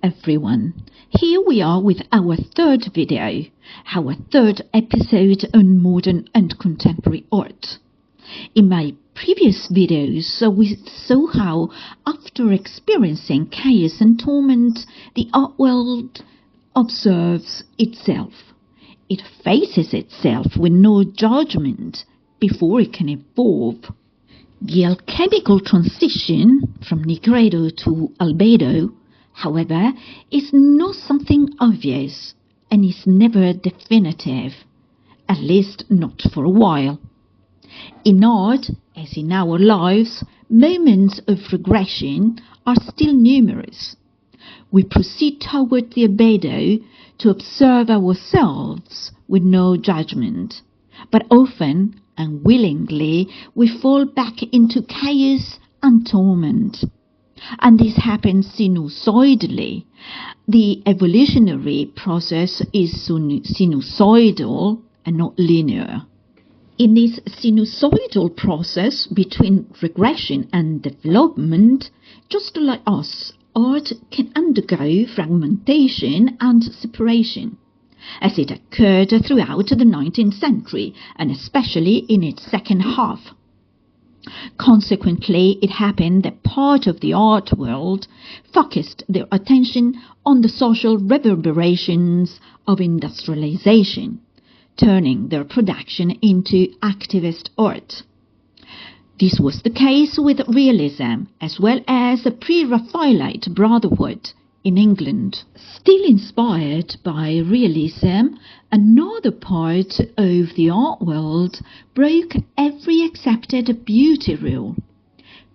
everyone. Here we are with our third video, our third episode on modern and contemporary art. In my previous videos, we saw how, after experiencing chaos and torment, the art world observes itself. It faces itself with no judgment before it can evolve. The alchemical transition from nigredo to albedo, however, is not something obvious and is never definitive, at least not for a while. In art, as in our lives, moments of regression are still numerous. We proceed toward the albedo to observe ourselves with no judgment, but often, unwillingly, we fall back into chaos and torment. And this happens sinusoidally. The evolutionary process is sinusoidal and not linear. In this sinusoidal process between regression and development, just like us, art can undergo fragmentation and separation, as it occurred throughout the 19th century, and especially in its second half. Consequently, it happened that part of the art world focused their attention on the social reverberations of industrialization, turning their production into activist art. This was the case with realism, as well as the pre-Raphaelite Brotherhood in England. Still inspired by realism, another part of the art world broke every accepted beauty rule.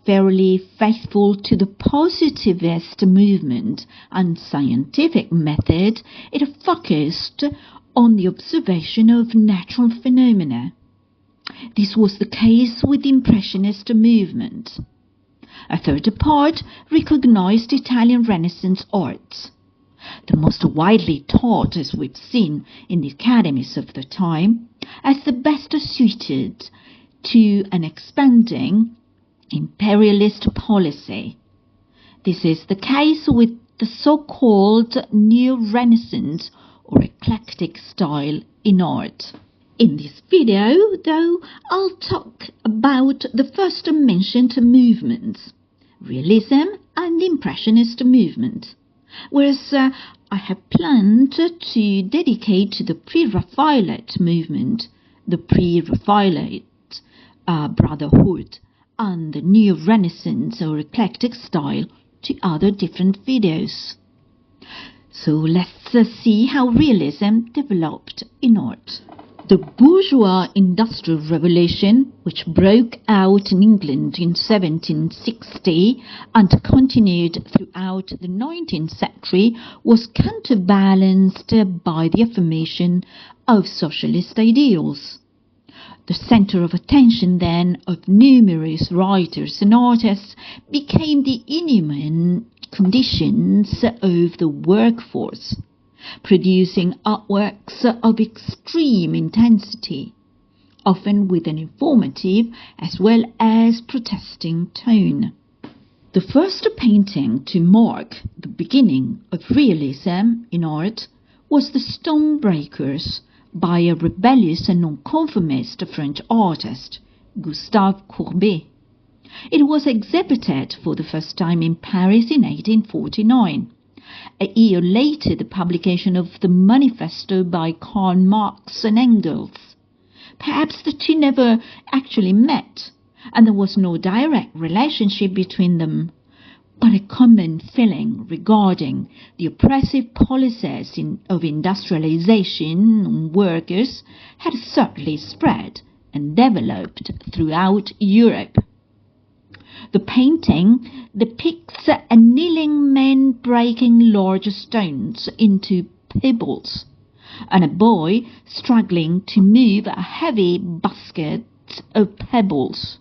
Fairly faithful to the positivist movement and scientific method, it focused on the observation of natural phenomena. This was the case with the Impressionist movement. A third part recognized Italian Renaissance art, the most widely taught, as we've seen in the academies of the time, as the best suited to an expanding imperialist policy. This is the case with the so-called New Renaissance or eclectic style in art. In this video, though, I'll talk about the first mentioned movements, realism and the Impressionist movement, whereas I have planned to dedicate to the pre-Raphaelite movement, the pre-Raphaelite Brotherhood, and the New Renaissance or eclectic style to other different videos. So let's see how realism developed in art. The bourgeois industrial revolution, which broke out in England in 1760 and continued throughout the 19th century, was counterbalanced by the affirmation of socialist ideals. The center of attention, then, of numerous writers and artists became the inhuman conditions of the workforce, producing artworks of extreme intensity, often with an informative as well as protesting tone. The first painting to mark the beginning of realism in art was The Stonebreakers by a rebellious and nonconformist French artist, Gustave Courbet. It was exhibited for the first time in Paris in 1849. A year later, the publication of the Manifesto by Karl Marx and Engels. Perhaps the two never actually met, and there was no direct relationship between them, but a common feeling regarding the oppressive policies of industrialization on workers had certainly spread and developed throughout Europe. The painting depicts a kneeling man breaking large stones into pebbles, and a boy struggling to move a heavy basket of pebbles.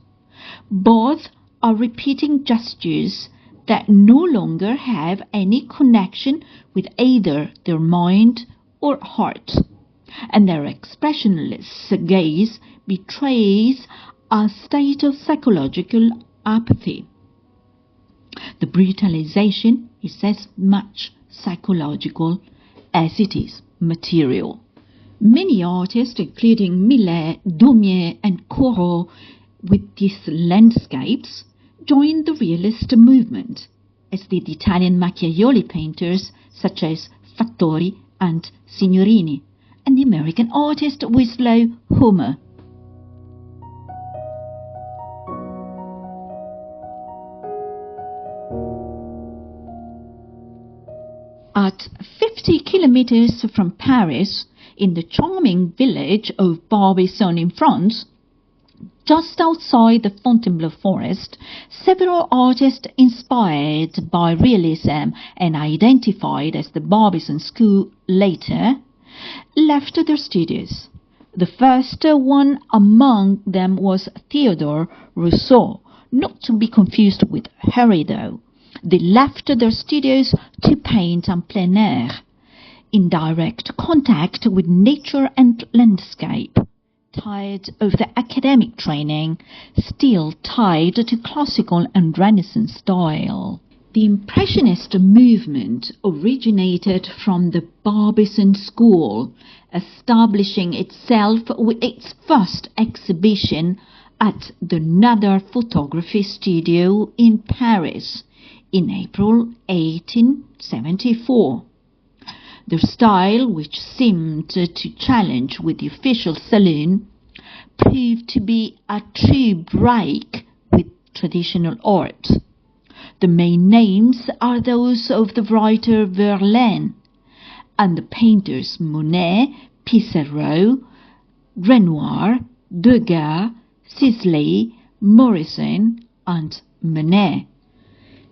Both are repeating gestures that no longer have any connection with either their mind or heart, and their expressionless gaze betrays a state of psychological apathy. The brutalization is as much psychological as it is material. Many artists, including Millet, Daumier and Corot, with these landscapes, joined the realist movement, as did Italian Macchiaioli painters such as Fattori and Signorini, and the American artist Winslow Homer. At 50 kilometers from Paris, in the charming village of Barbizon in France, just outside the Fontainebleau forest, several artists inspired by realism and identified as the Barbizon School later left their studios. The first one among them was Theodore Rousseau, not to be confused with Herido. They left their studios to paint en plein air, in direct contact with nature and landscape, tired of the academic training, still tied to classical and Renaissance style. The Impressionist movement originated from the Barbizon School, establishing itself with its first exhibition at the Nader Photography Studio in Paris in April 1874. Their style, which seemed to challenge with the official saloon, proved to be a true break with traditional art. The main names are those of the writer Verlaine and the painters Monet, Pissarro, Renoir, Degas, Sisley, Morrison and Manet.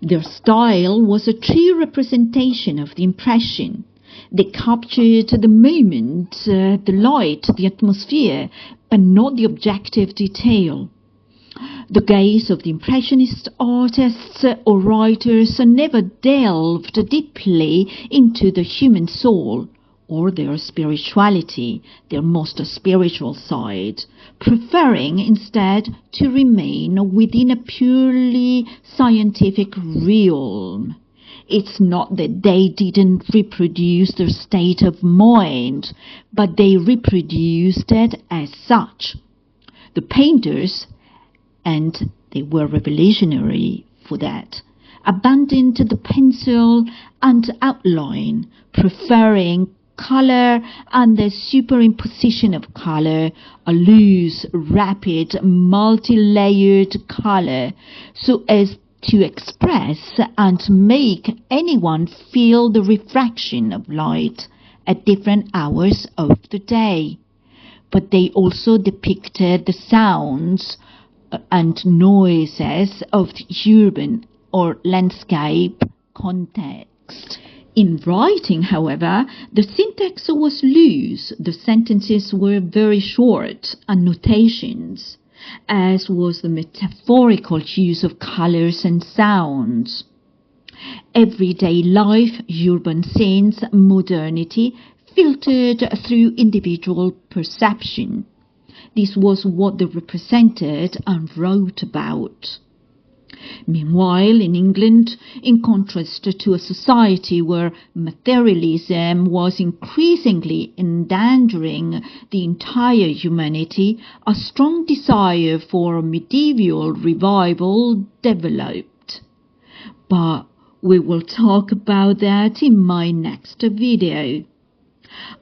Their style was a true representation of the impression. They captured the moment, the light, the atmosphere, but not the objective detail. The gaze of the Impressionist artists or writers never delved deeply into the human soul or their spirituality, their most spiritual side, preferring instead to remain within a purely scientific realm. It's not that they didn't reproduce their state of mind, but they reproduced it as such. The painters, and they were revolutionary for that, abandoned the pencil and outline, preferring color and the superimposition of color, a loose, rapid, multi-layered color, so as to express and make anyone feel the refraction of light at different hours of the day. But they also depicted the sounds and noises of the urban or landscape context. In writing, however, the syntax was loose, the sentences were very short, and notations, as was the metaphorical use of colors and sounds. Everyday life, urban scenes, modernity, filtered through individual perception. This was what they represented and wrote about. Meanwhile, in England, in contrast to a society where materialism was increasingly endangering the entire humanity, a strong desire for medieval revival developed. But we will talk about that in my next video.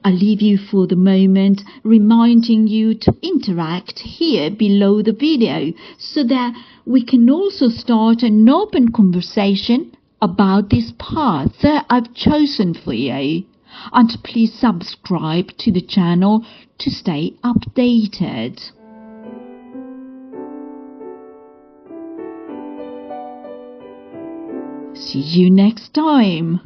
I leave you for the moment, reminding you to interact here below the video so that we can also start an open conversation about this path I've chosen for you. And please subscribe to the channel to stay updated. See you next time.